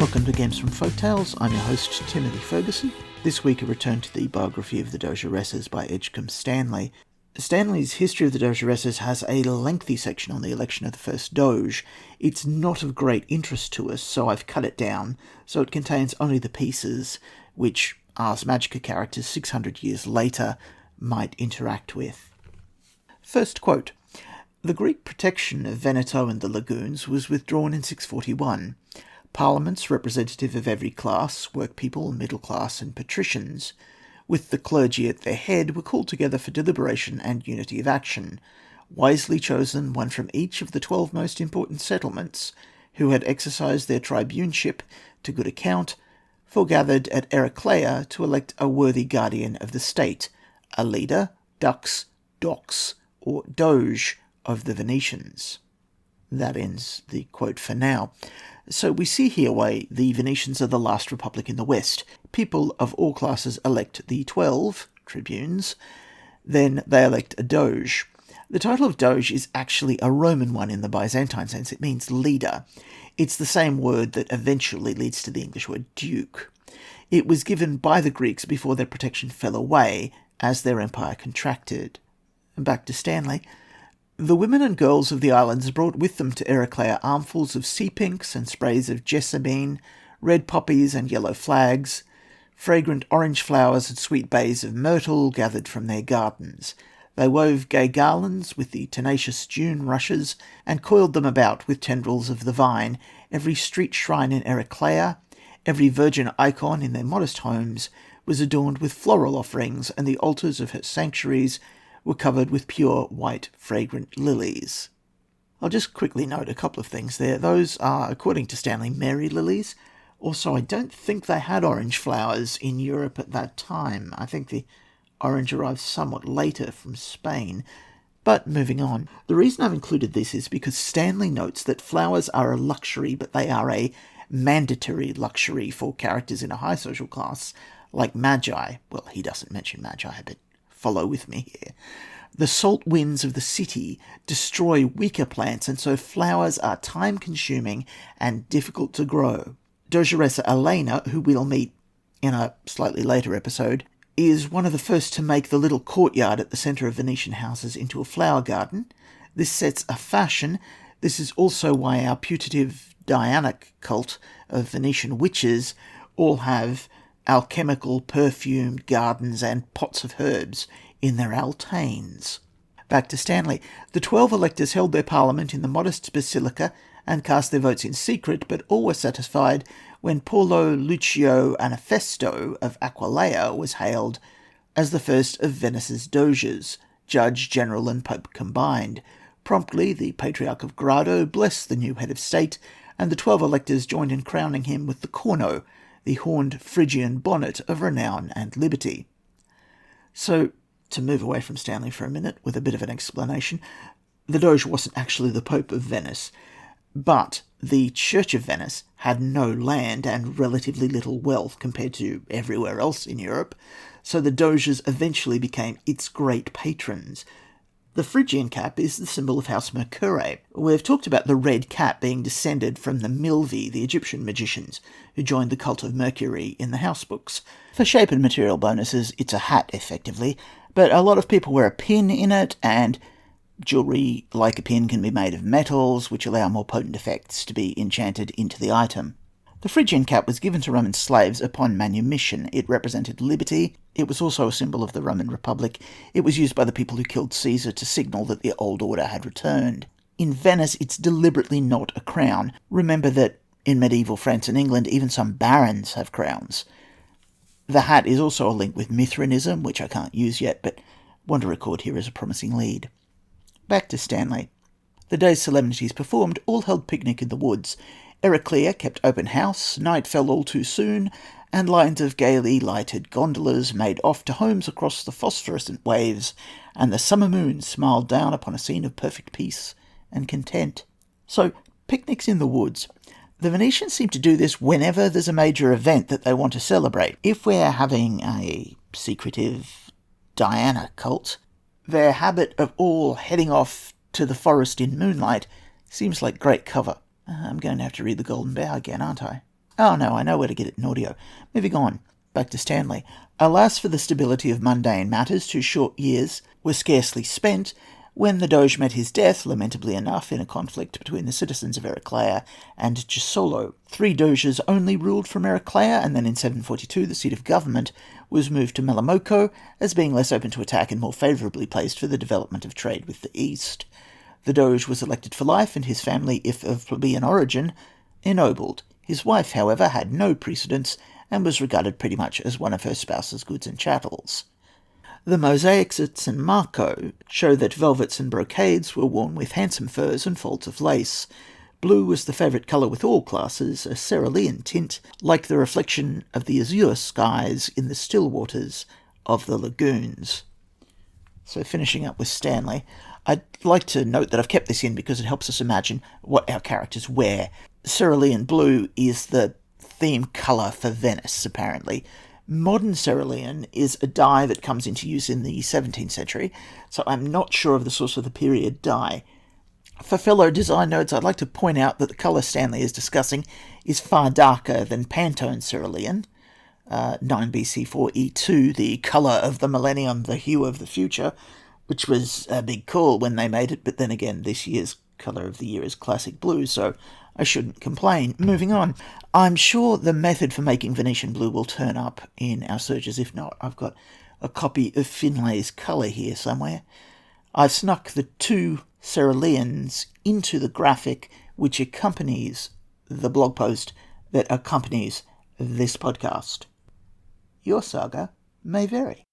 Welcome to Games from Folktales. I'm your host, Timothy Ferguson. This week a return to the biography of the Dogeresses by Edgecombe Stanley. Stanley's History of the Dogeresses has a lengthy section on the election of the first Doge. It's not of great interest to us, so I've cut it down, so it contains only the pieces which Ars Magica characters 600 years later might interact with. First quote. The Greek protection of Veneto and the lagoons was withdrawn in 641. Parliaments representative of every class, workpeople, middle class, and patricians, with the clergy at their head, were called together for deliberation and unity of action. Wisely chosen, one from each of the 12 most important settlements, who had exercised their tribuneship to good account, foregathered at Heraclea to elect a worthy guardian of the state, a leader, dux, dox, or doge of the Venetians. That ends the quote for now. So we see here why the Venetians are the last republic in the West. People of all classes elect the 12 tribunes, then they elect a doge. The title of doge is actually a Roman one in the Byzantine sense. It means leader. It's the same word that eventually leads to the English word duke. It was given by the Greeks before their protection fell away as their empire contracted. Back to Stanley. The women and girls of the islands brought with them to Heraclea armfuls of sea pinks and sprays of jessamine, red poppies and yellow flags, fragrant orange flowers and sweet bays of myrtle gathered from their gardens. They wove gay garlands with the tenacious June rushes and coiled them about with tendrils of the vine. Every street shrine in Heraclea, every virgin icon in their modest homes, was adorned with floral offerings, and the altars of her sanctuaries were covered with pure, white, fragrant lilies. I'll just quickly note a couple of things there. Those are, according to Stanley, Mary lilies. Also, I don't think they had orange flowers in Europe at that time. I think the orange arrived somewhat later from Spain. But moving on. The reason I've included this is because Stanley notes that flowers are a luxury, but they are a mandatory luxury for characters in a high social class, like Magi. Well, he doesn't mention Magi, but follow with me here. The salt winds of the city destroy weaker plants, and so flowers are time-consuming and difficult to grow. Dogeressa Elena, who we'll meet in a slightly later episode, is one of the first to make the little courtyard at the centre of Venetian houses into a flower garden. This sets a fashion. This is also why our putative Dianic cult of Venetian witches all have alchemical, perfumed gardens and pots of herbs in their altanes. Back to Stanley. The 12 electors held their parliament in the modest basilica and cast their votes in secret, but all were satisfied when Paulo Lucio Anafesto of Aquileia was hailed as the first of Venice's doges, judge, general, and pope combined. Promptly, the Patriarch of Grado blessed the new head of state, and the 12 electors joined in crowning him with the corno, the horned Phrygian bonnet of renown and liberty. So, to move away from Stanley for a minute with a bit of an explanation, the Doge wasn't actually the Pope of Venice, but the Church of Venice had no land and relatively little wealth compared to everywhere else in Europe, so the Doges eventually became its great patrons. The Phrygian cap is the symbol of House Mercure. We've talked about the red cat being descended from the Milvi, the Egyptian magicians, who joined the cult of Mercury in the house books. For shape and material bonuses, it's a hat, effectively, but a lot of people wear a pin in it, and jewellery like a pin can be made of metals, which allow more potent effects to be enchanted into the item. The Phrygian cap was given to Roman slaves upon manumission. It represented liberty. It was also a symbol of the Roman Republic. It was used by the people who killed Caesar to signal that the old order had returned. In Venice, it's deliberately not a crown. Remember that in medieval France and England, even some barons have crowns. The hat is also a link with Mithranism, which I can't use yet, but want to record here as a promising lead. Back to Stanley. The day's solemnities performed, all held picnic in the woods. Heraclea kept open house, night fell all too soon, and lines of gaily lighted gondolas made off to homes across the phosphorescent waves, and the summer moon smiled down upon a scene of perfect peace and content. So, picnics in the woods. The Venetians seem to do this whenever there's a major event that they want to celebrate. If we're having a secretive Diana cult, their habit of all heading off to the forest in moonlight seems like great cover. I'm going to have to read The Golden Bough again, aren't I? Oh no, I know where to get it in audio. Moving on, back to Stanley. Alas for the stability of mundane matters, 2 short years were scarcely spent when the Doge met his death, lamentably enough, in a conflict between the citizens of Heraclea and Gisolo. 3 Doges only ruled from Heraclea, and then in 742 the seat of government was moved to Melamoco, as being less open to attack and more favourably placed for the development of trade with the East. The Doge was elected for life, and his family, if of plebeian origin, ennobled. His wife, however, had no precedence, and was regarded pretty much as one of her spouse's goods and chattels. The mosaics at San Marco show that velvets and brocades were worn with handsome furs and folds of lace. Blue was the favourite colour with all classes, a cerulean tint, like the reflection of the azure skies in the still waters of the lagoons. So finishing up with Stanley, I'd like to note that I've kept this in because it helps us imagine what our characters wear. Cerulean blue is the theme colour for Venice, apparently. Modern cerulean is a dye that comes into use in the 17th century, so I'm not sure of the source of the period dye. For fellow design nerds, I'd like to point out that the colour Stanley is discussing is far darker than Pantone cerulean, 9 BC 4E2, the colour of the millennium, the hue of the future, which was a big call when they made it, but then again, this year's colour of the year is classic blue, so I shouldn't complain. Moving on, I'm sure the method for making Venetian blue will turn up in our searches. If not, I've got a copy of Finlay's colour here somewhere. I've snuck the 2 ceruleans into the graphic which accompanies the blog post that accompanies this podcast. Your saga may vary.